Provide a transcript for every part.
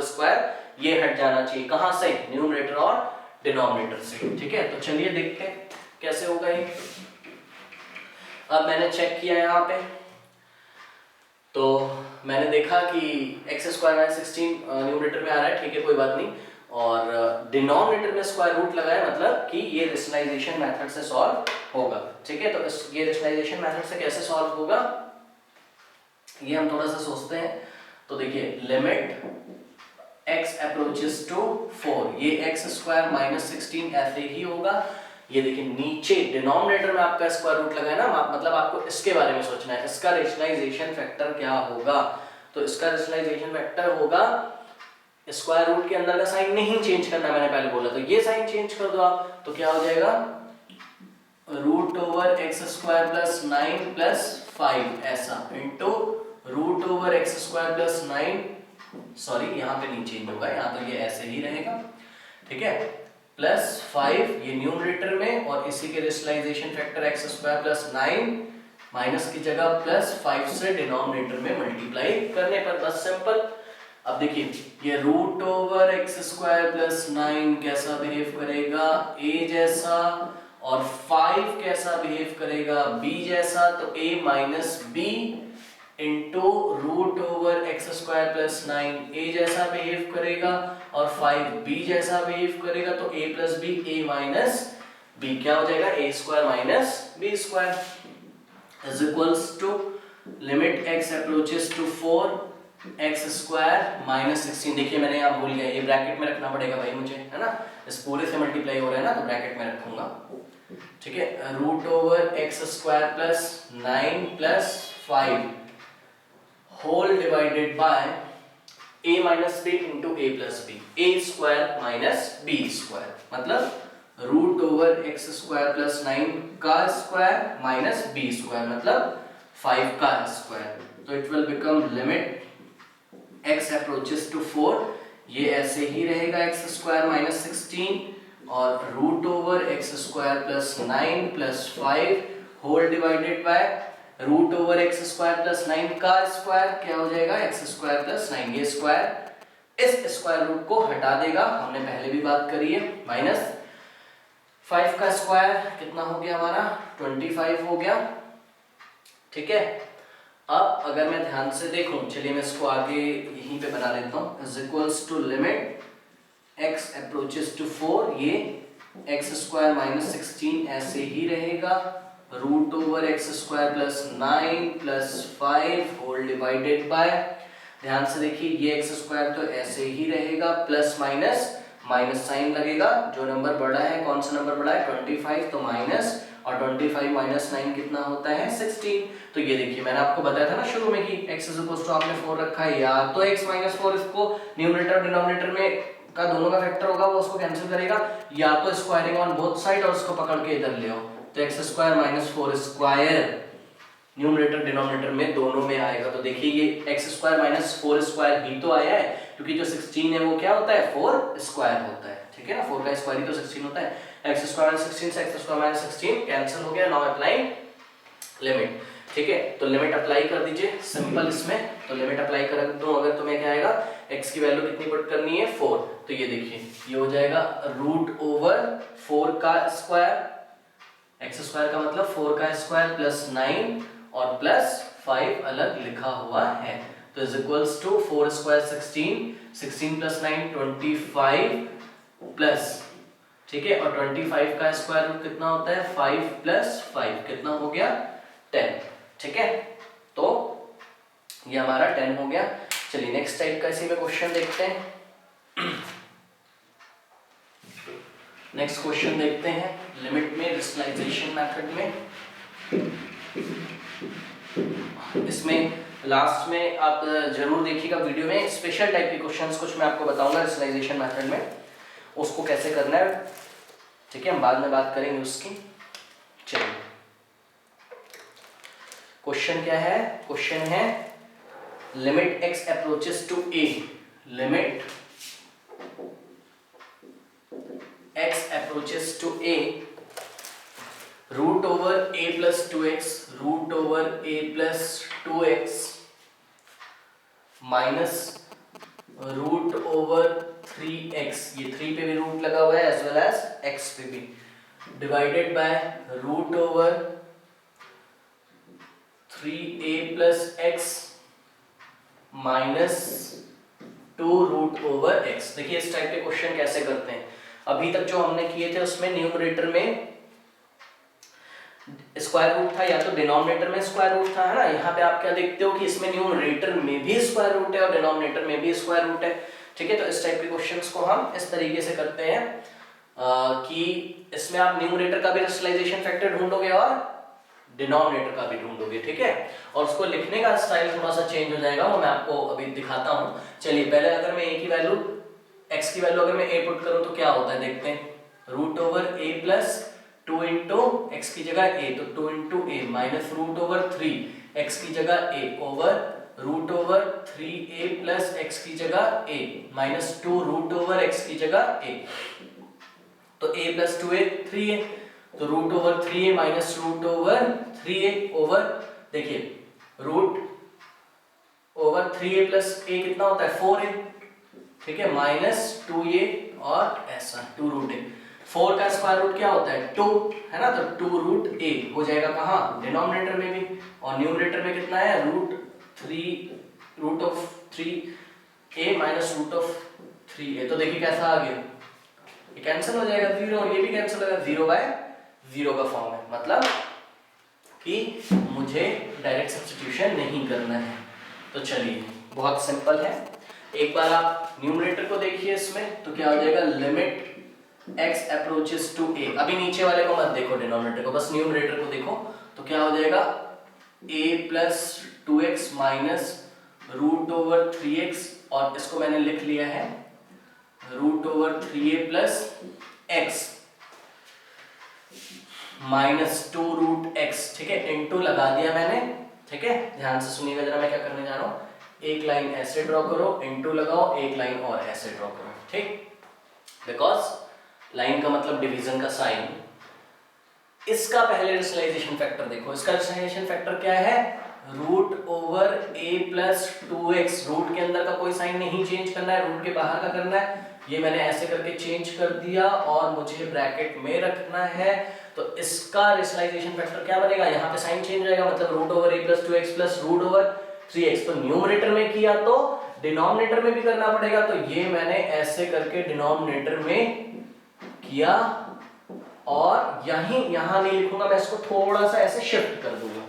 Square, ये हट जाना चाहिए कहां से, न्यूमरेटर और डिनोमिनेटर से। ठीक है, तो चलिए देखते हैं कैसे होगा ये। अब मैंने चेक किया यहाँ पे, तो मैंने देखा कि एक्स स्क्वायर माइनस 16 न्यूमरेटर में आ रहा है, ठीक है कोई बात नहीं, और डिनोमिनेटर में स्क्वायर रूट लगाया, मतलब कि ये रेशनलाइजेशन मेथड से सॉल्व होगा। ठीक है, तो ये रेशनलाइजेशन मेथड से कैसे सॉल्व होगा ये हम थोड़ा सा सोचते हैं। तो देखिए लिमिट x अप्रोचेस टू 4, ये एक्स स्क्वायर माइनस 16 ऐसे ही होगा। ये देखिए नीचे डिनोमिनेटर में आपका स्क्वायर रूट लगा है ना, मतलब आपको इसके बारे में सोचना है, इसका रेशनलाइजेशन फैक्टर क्या होगा। तो इसका रेशनलाइजेशन फैक्टर होगा, स्क्वायर रूट के अंदर का साइन नहीं चेंज करना, मैंने पहले बोला, तो ये साइन चेंज कर दो आप, तो क्या हो जाएगा root over x square plus 9 plus 5 ऐसा into root over x square plus 9, sorry यहाँ पे नहीं चेंज होगा, यहाँ तो ये ऐसे ही रहेगा। ठीक है, प्लस 5 ये न्यूमरेटर में, और इसी के rationalization factor X square plus 9 minus की जगह प्लस 5 से डिनोमिनेटर में मल्टीप्लाई करने पर, बस सिंपल। अब देखिए ये root over x square plus 9 कैसा बिहेव करेगा, a जैसा, और 5 कैसा बिहेव करेगा, b जैसा, तो a minus B into root over x square plus 9 a जैसा बिहेव करेगा, और 5 b जैसा बिहेव करेगा, तो a plus b a minus b क्या हो जाएगा, a square minus b square is equals to limit x approaches to 4 x square minus 16। देखिए मैंने यहाँ भूल गया, ये ब्रैकेट में रखना पड़ेगा भाई मुझे, है ना, इस पूरे से मल्टीप्लाई हो रहा है ना, तो ब्रैकेट में रखूंगा। ठीक है, root over x square plus 9 plus 5 whole divided by a minus B into A plus B, A square minus B square, मतलब root over x square plus 9 का स्क्वायर माइनस बी स्क्वायर, मतलब 5 का square. तो it will become limit x approaches to 4, ये ऐसे ही रहेगा x square minus 16 और root over x square plus 9 plus 5 whole divided by root over x square plus 9 का स्क्वायर, क्या हो जाएगा एक्स स्क्वायर प्लस 9, ये स्क्वायर इस स्क्वायर रूट को हटा देगा, हमने पहले भी बात करी है, माइनस 5 का स्क्वायर कितना हो गया हमारा 25 हो गया। ठीक है, अब अगर मैं ध्यान से देखूं, चलिए मैं इसको आगे यहीं पे बना लेता हूं, is equals to limit x approaches to 4, ये एक्स स्क्वायर माइनस 16 ऐसे ही रहेगा, root over x square plus 9 plus 5 whole divided by, ध्यान से देखिए ये एक्स स्क्वायर तो ऐसे ही रहेगा, प्लस माइनस माइनस साइन लगेगा, जो नंबर बड़ा है, कौन सा नंबर बड़ा है 25, तो माइनस, और 25 माइनस 9 कितना होता है 16। तो ये देखिए मैंने आपको बताया था ना शुरू में कि x इज इक्वल टू आपने 4 रखा है, या तो x माइनस 4 इसको न्यूमरेटर डिनोमिनेटर में का दोनों का फैक्टर होगा वो उसको कैंसिल करेगा, या तो स्क्वायरिंग ऑन बोथ साइड और उसको पकड़ के इधर ले आओ, तो x square minus 4 square numerator denominator में दोनों में आएगा। तो देखिए ये एक्स स्क्वायर माइनस 4 स्क्वायर भी तो आया है, क्योंकि जो 16 है वो क्या होता है 4 स्क्वायर होता है। ठीक है ना, 4 का स्क्वायर ही तो 16 होता है, एक्स स्क्वायर माइनस 16 से एक्स स्क्वायर माइनस 16 कैंसिल हो गया, नाउ अप्लाई लिमिट। ठीक है, तो लिमिट अप्लाई कर दीजिए सिंपल इसमें, तो लिमिट अप्लाई कर दो अगर तुम्हें क्या आएगा, x की वैल्यू कितनी पुट करनी है 4, तो ये देखिए ये हो जाएगा रूट ओवर 4 का स्क्वायर, एक्स स्क्वायर का मतलब 4 का स्क्वायर प्लस 9 और प्लस 5 अलग लिखा हुआ है, तो is equals to 4 square 16 plus 9 25 plus, ठीक है, और 25 का स्क्वायर रूट कितना होता है 5 प्लस 5 कितना हो गया 10। ठीक है, तो ये हमारा 10 हो गया। चलिए नेक्स्ट टाइप का इसी में क्वेश्चन देखते हैं। नेक्स्ट क्वेश्चन देखते हैं लिमिट में रेशनलाइजेशन मेथड में। इसमें लास्ट में आप जरूर देखिएगा वीडियो में, स्पेशल टाइप के क्वेश्चंस कुछ मैं आपको बताऊंगा रेशनलाइजेशन मेथड में, उसको कैसे करना है। ठीक है, हम बाद में बात करेंगे उसकी। चलिए क्वेश्चन क्या है, क्वेश्चन है limit x approaches to a, limit x approaches to a root over a plus 2x root over a plus 2x minus root √3x, ये 3 पे भी रूट लगा हुआ है एज वेल एज x पे भी, divided by √3a plus x minus 2√x। देखिए इस टाइप के क्वेश्चन कैसे करते हैं, अभी तक जो हमने किए थे उसमें न्यूमरेटर में स्क्वायर रूट था या तो डिनोमिनेटर में स्क्वायर रूट था, है ना। यहाँ पे आप क्या देखते हो कि इसमें न्यूमरेटर में भी स्क्वायर रूट है और डिनोमिनेटर में भी स्क्वायर रूट है, ठीक है। तो इस टाइप के क्वेश्चंस को हम इस तरीके से करते हैं कि इसमें आप न्यूमरेटर का भी रेशनलाइजेशन फैक्टर ढूंढोगे और डिनोमिनेटर का भी ढूंढोगे, ठीक है। और उसको लिखने का स्टाइल थोड़ा सा चेंज हो जाएगा, वो मैं आपको अभी दिखाता हूँ। चलिए पहले अगर मैं a की वैल्यू, x की वैल्यू अगर मैं a पुट करूँ तो क्या होता है देखते हैं। √a प्लस 2 इंटू एक्स की जगह a, तो 2 इंटू a माइनस √3 x की जगह a over √3a plus x की जगह a माइनस 2 √x की जगह a, तो a प्लस 2a 3a, तो √3a माइनस √3a ओवर, देखिए √3a प्लस a कितना होता है 4a, ठीक है, माइनस 2a और ऐसा 2√a। 4 का स्क्वायर रूट क्या होता है 2, है ना, तो 2√a हो जाएगा कहाँ डिनोमिनेटर में भी, और न्यूमरेटर में कितना है √3a माइनस √3a। तो देखिए कैसा आ गया, ये कैंसिल हो जाएगा 0 और ये भी कैंसिल हो जाएगा, 0/0 का फॉर्म है, मतलब कि मुझे डायरेक्ट सब्स्टिट्यूशन नहीं करना है। तो चलिए बहुत सिंपल है, एक बार आप न्यूमरेटर को देखिए इसमें, तो क्या हो जाएगा limit x approaches to a। अभी नीचे वाले को मत देखो डिनोमिनेटर को, बस न्यूमरेटर को देखो, तो क्या हो जाएगा a plus 2x minus √3x, और इसको मैंने लिख लिया है √3a plus x minus 2√x, ठीक है, इनटू लगा दिया मैंने, ठीक है। ध्यान से सुनिएगा जरा, मैं क्या करने जा रहा हूं, एक लाइन ऐसे ड्रॉ करो, इनटू लगाओ, एक लाइन और ऐसे ड्रॉ करो, ठीक, बिकॉज लाइन का मतलब डिवीजन का साइन। इसका पहले रेशनलाइजेशन फैक्टर देखो, इसका रेशनलाइजेशन फैक्टर क्या है √a प्लस 2x, रूट के अंदर का कोई साइन नहीं चेंज करना है, रूट के बाहर का करना है। ये मैंने ऐसे करके चेंज कर दिया और मुझे ब्रैकेट में रखना है, तो इसका रेशनलाइजेशन फैक्टर क्या बनेगा, यहाँ पे साइन चेंज हो जाएगा, मतलब √a plus 2x plus √3x। तो न्यूमरेटर में किया तो डिनोमिनेटर में भी करना पड़ेगा, तो ये मैंने ऐसे करके डिनोमिनेटर में किया, और यहां नहीं लिखूंगा मैं, इसको थोड़ा सा ऐसे शिफ्ट कर दूंगा,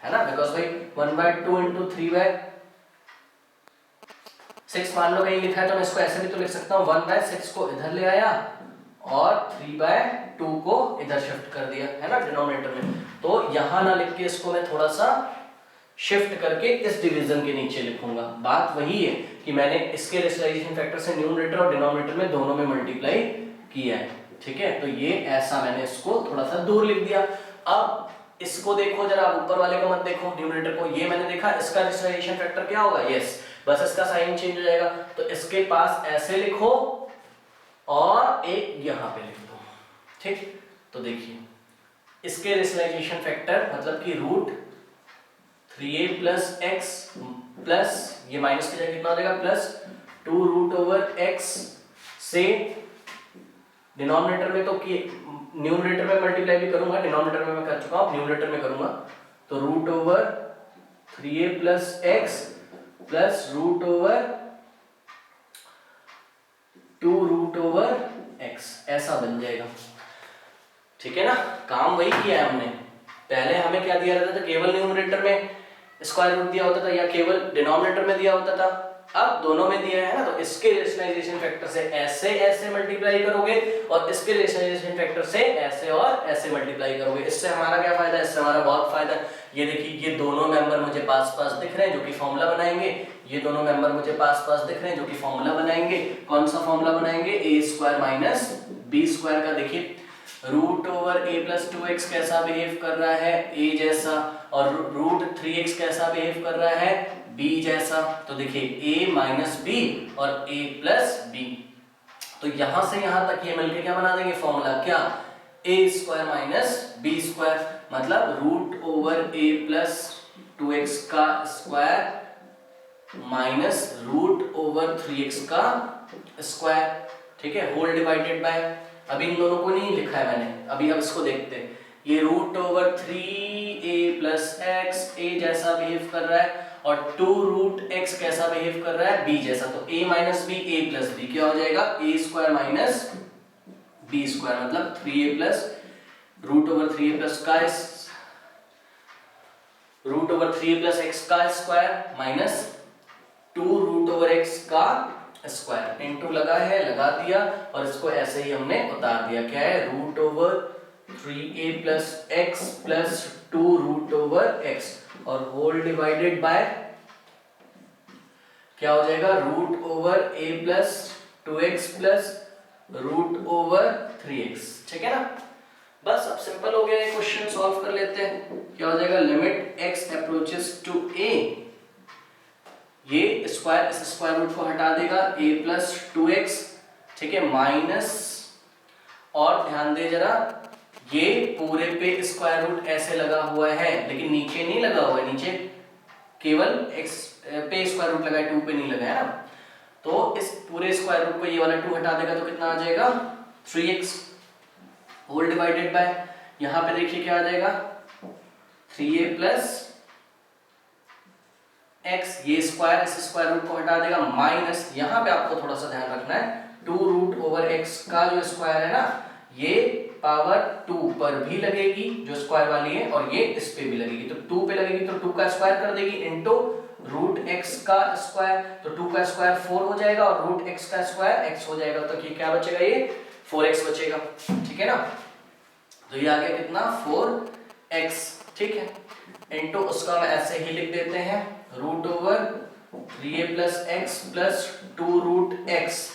है ना, बिकॉज भाई 1/2 इंटू 3/6 मान लो कहीं लिखा है, तो मैं इसको ऐसे भी तो लिख सकता हूँ, 1/6 को इधर ले आया और 3/2 को इधर शिफ्ट कर दिया, है ना, डिनोमिनेटर में। तो यहां ना लिख के इसको मैं थोड़ा सा शिफ्ट करके इस डिवीजन के नीचे लिखूंगा। बात वही है कि मैंने इसके रेशनलाइजेशन फैक्टर से न्यूमरेटर और डिनोमिनेटर में दोनों में मल्टीप्लाई किया है, ठीक है। तो ये ऐसा मैंने इसको थोड़ा सा दूर लिख दिया। अब इसको देखो जरा, ऊपर वाले को मत देखो, न्यूमरेटर को, ये मैंने देखा, इसका रेशनलाइजेशन फैक्टर क्या होगा, यस, बस इसका साइन चेंज हो जाएगा, तो इसके पास ऐसे लिखो और एक यहां पे लिख दो, ठीक। तो देखिए इसके रेशनलाइजेशन फैक्टर मतलब कि √3a प्लस x प्लस ये माइनस की जगह कितना हो जाएगा प्लस 2√x से डिनोमिनेटर में, तो कि न्यूमरेटर में मल्टीप्लाई भी करूंगा, डिनोमिनेटर में मैं कर चुका हूं, न्यूमरेटर में करूंगा, तो √3a plus x plus √2√x ऐसा बन जाएगा, ठीक है ना। काम वही किया है हमने, पहले हमें क्या दिया रहता था, केवल न्यूमरेटर में स्क्वायर रूट दिया होता था या केवल डिनोमिनेटर में दिया होता था, अब दोनों में दिया है ना, तो इसके रेशनलाइजेशन फैक्टर से ऐसे ऐसे मल्टीप्लाई करोगे और इसके रेशनलाइजेशन फैक्टर से ऐसे और ऐसे मल्टीप्लाई करोगे। इससे हमारा क्या फायदा है, इससे हमारा बहुत फायदा है। ये देखिए ये दोनों मेंबर मुझे पास पास दिख रहे हैं जो कि फॉर्मूला बनाएंगे, ये दोनों मेंबर मुझे पास पास दिख रहे हैं जो कि फॉर्मूला बनाएंगे। कौन सा फॉर्मूला बनाएंगे, a² माइनस b² का। देखिए √a प्लस 2x कैसा बिहेव कर रहा है, a जैसा, और √3x कैसा बिहेव कर रहा है, b जैसा। तो देखिए a माइनस b और a प्लस b, तो यहां से यहां तक ये मिलके क्या बना देंगे फॉर्मूला, क्या, a² माइनस b², मतलब √a प्लस 2x का square minus root over 3x का स्क्वायर, ठीक है, होल डिवाइडेड बाय, अभी इन दोनों को नहीं लिखा है मैंने, अभी अब इसको देखते हैं। ये root over 3a plus X A जैसा बिहेव कर रहा है और 2 रूट x कैसा बिहेव कर रहा है, b जैसा। तो a minus B A plus B क्या हो जाएगा, a square minus b square, मतलब 3a plus root over 3a plus का root over 3a plus X का square minus 2 root over x का स्क्वायर, इनटू लगा है, लगा दिया और इसको ऐसे ही हमने उतार दिया। क्या है, root over 3a plus x plus 2 root over x और होल डिवाइडेड बाय क्या हो जाएगा, root over a plus 2x plus root over 3x, ठीक है ना। बस अब सिंपल हो गया, ये क्वेश्चन सॉल्व कर लेते हैं। क्या हो जाएगा, limit x approaches to a, ये स्क्वायर इस स्क्वायर रूट को हटा देगा, a प्लस 2x, ठीक है, माइनस, और ध्यान दे जरा, ये पूरे पे स्क्वायर रूट ऐसे लगा हुआ है लेकिन नीचे नहीं लगा हुआ है, नीचे केवल x पे स्क्वायर रूट लगा है, 2 पे नहीं लगा है ना। तो इस पूरे स्क्वायर रूट को ये वाला 2 हटा देगा तो कितना आ जाएगा, 3x होल डिवाइडेड बाय, यहां पे देखिए क्या आ जाएगा, 3a प्लस x, ये स्क्वायर इस स्क्वायर रूट को हटा देगा, माइनस, यहां पे आपको थोड़ा सा ध्यान रखना है, 2 रूट ओवर x का जो स्क्वायर है ना, ये पावर 2 पर भी लगेगी जो स्क्वायर वाली है और ये इस पे भी लगेगी, तो 2 पे लगेगी तो 2 का स्क्वायर कर देगी इनटू रूट x का स्क्वायर, तो 2 का स्क्वायर 4 हो जाएगा और रूट x का स्क्वायर x हो जाएगा, तो ये क्या बचेगा, ये 4x बचेगा, ठीक है ना। तो ये आ गया कितना, 4x, ठीक है, इनटू उसका हम ऐसे ही लिख देते हैं, root over 3a plus x plus 2 root x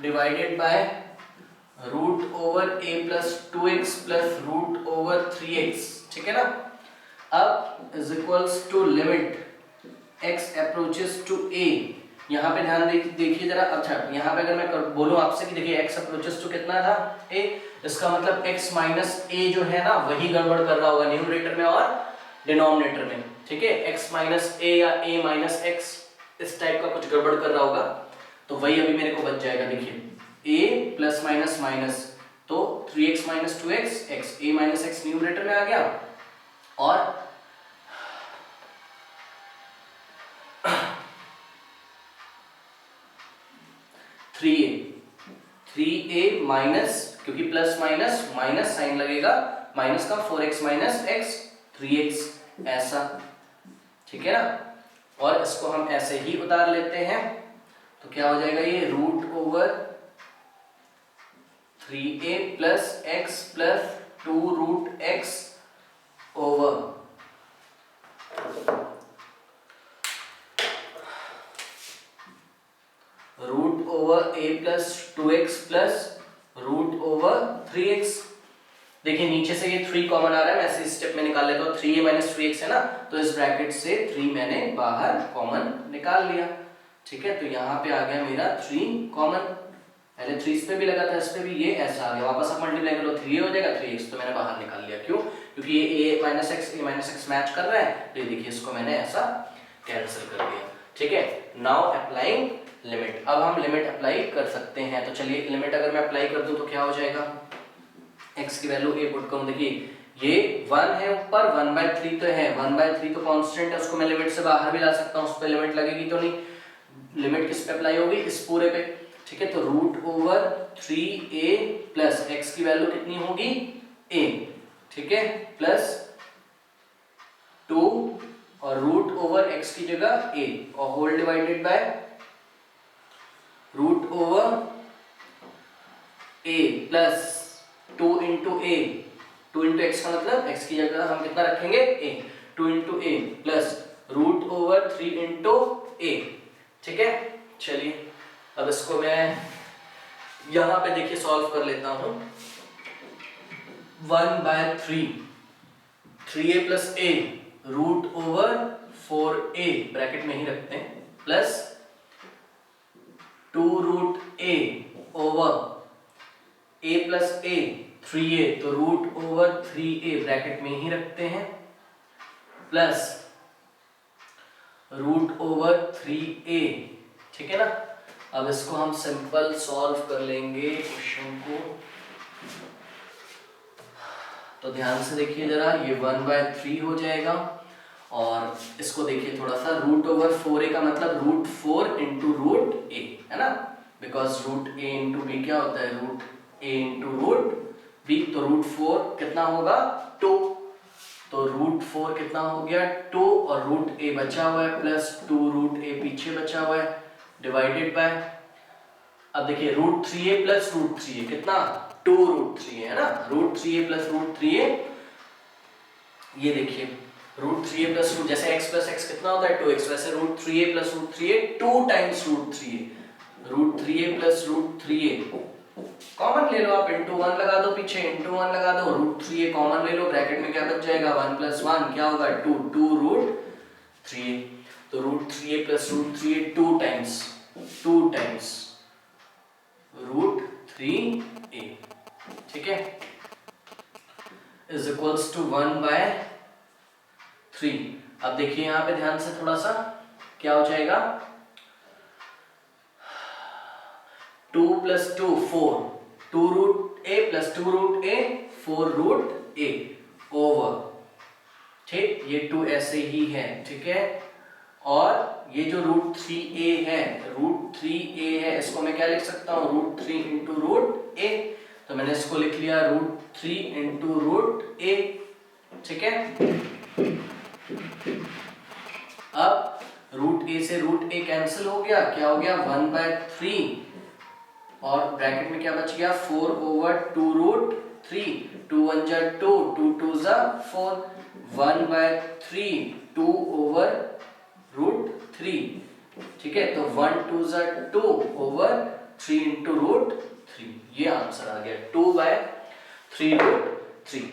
divided by root over a plus 2x plus root over 3x, ठीक है ना। अब is equals to limit x approaches to a, यहाँ पे ध्यान देखिए जरा, अच्छा यहाँ पे अगर मैं बोलूं आपसे कि देखिए x अप्रोचेस टू कितना था, a, इसका मतलब x माइनस a जो है ना वही गड़बड़ कर रहा होगा न्यूमरेटर में और डिनोमिनेटर में, ठीक है, x माइनस a या a माइनस x, इस टाइप का कुछ गड़बड़ कर रहा होगा, तो वही अभी मेरे को बच जाएगा। देखिए a प्लस माइनस माइनस, तो 3x minus 2x, x, a minus x numerator में आ गया और थ्री ए माइनस, क्योंकि प्लस माइनस माइनस साइन लगेगा, माइनस का 4x माइनस x 3x ऐसा, ठीक है ना। और इसको हम ऐसे ही उतार लेते हैं तो क्या हो जाएगा, ये root over 3a plus x plus 2 root x over root over a plus 2x plus root over 3x। देखिए नीचे से ये 3 कॉमन आ रहा है, मैं ऐसे स्टेप में निकाल लेता हूँ, 3a माइनस 3x है ना, तो इस ब्रैकेट से 3 मैंने बाहर कॉमन निकाल लिया, ठीक है। तो यहाँ पे आ गया मेरा 3 कॉमन, पहले 3 इस पे भी लगा था, इस पे भी, ये ऐसा आ गया, वापस आप मल्टीप्लाई कर लो, 3a हो जाएगा, 3x तो मैंने बाहर निकाल लिया, क्यों, क्योंकि ये a माइनस x मैच कर रहा है, तो देखिए इसको मैंने ऐसा कैंसिल कर दिया, ठीक है। नाउ अप्लाइंग लिमिट, अब हम लिमिट अप्लाई कर सकते हैं, तो चलिए लिमिट अगर मैं अप्लाई कर दूं तो क्या हो जाएगा, x की वैल्यू a पुट करूं, देखिए ये 1 है ऊपर, 1/3 तो है, 1/3 तो कांस्टेंट है, उसको मैं लिमिट से बाहर भी ला सकता हूं, उस पे लिमिट लगेगी तो नहीं, लिमिट किस पे अप्लाई होगी, इस पूरे पे, ठीक है। तो root over 3a plus x की वैल्यू कितनी होगी, a, ठीक है, प्लस 2 और रूट ओवर x की जगह a और whole divided by root over a plus 2 into a, 2 into x का मतलब x की जगह हम कितना रखेंगे, a, 2 into a plus root over 3 into a, ठीक है। चलिए अब इसको मैं यहां पे देखिए सॉल्व कर लेता हूं, 1/3 3a plus a root over 4a bracket में ही रखते हैं, plus 2 root a over a plus a 3a, तो रूट ओवर 3a ब्रैकेट में ही रखते हैं, प्लस √3a, ठीक है ना। अब इसको हम सिंपल सॉल्व कर लेंगे क्वेश्चन को। तो ध्यान से देखिए जरा, ये 1/3 हो जाएगा और इसको देखिए थोड़ा सा, √4a का मतलब √4 इंटू √a, है ना, बिकॉज √a इंटू b क्या होता है, √a इंटू √b, तो √4 कितना होगा 2, तो √4 कितना हो गया 2 और √a बचा हुआ है प्लस 2 √a पीछे बचा हुआ है डिवाइडेड बाय, अब देखिए √3a प्लस √3a कितना 2 √3a, है ना, √3a प्लस √3a, ये देखिए √3a प्लस √, जैसे x प्लस x कितना होता है 2x, वैसे √3a plus √3a 2 times √3a, √3a plus √3a common ले लो आप, इंटू 1 लगा दो, पीछे इंटू 1 लगा दो, √3a कॉमन ले लो, ब्रैकेट में क्या बच जाएगा 1 प्लस 1 क्या होगा 2, 2 √3a, तो √3a plus √3a 2 times √3a, ठीक है, इज इक्वल्स टू 1/3। अब देखिए यहाँ पे ध्यान से थोड़ा सा, क्या हो जाएगा 2 + 2 4, 2 √a plus 2 √a 4 √a over, ठीक, ये 2 ऐसे ही है, ठीक है, और ये जो √3a है, इसको मैं क्या लिख सकता हूँ √3 इंटू √a, तो मैंने इसको लिख लिया √3 इंटू √a, ठीक है। अब √a से √a कैंसिल हो गया, क्या हो गया 1/3 और ब्रैकेट में क्या बच गया 4/2 √3, 2 1 जा 2, 2 2 जा 4, 1/3 2/√3, ठीक है, तो 1 2 जा 2/3 इंटू √3, ये आंसर आ गया 2/3 √3,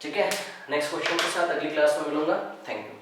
ठीक है। नेक्स्ट क्वेश्चन के साथ अगली क्लास में मिलूंगा, थैंक यू।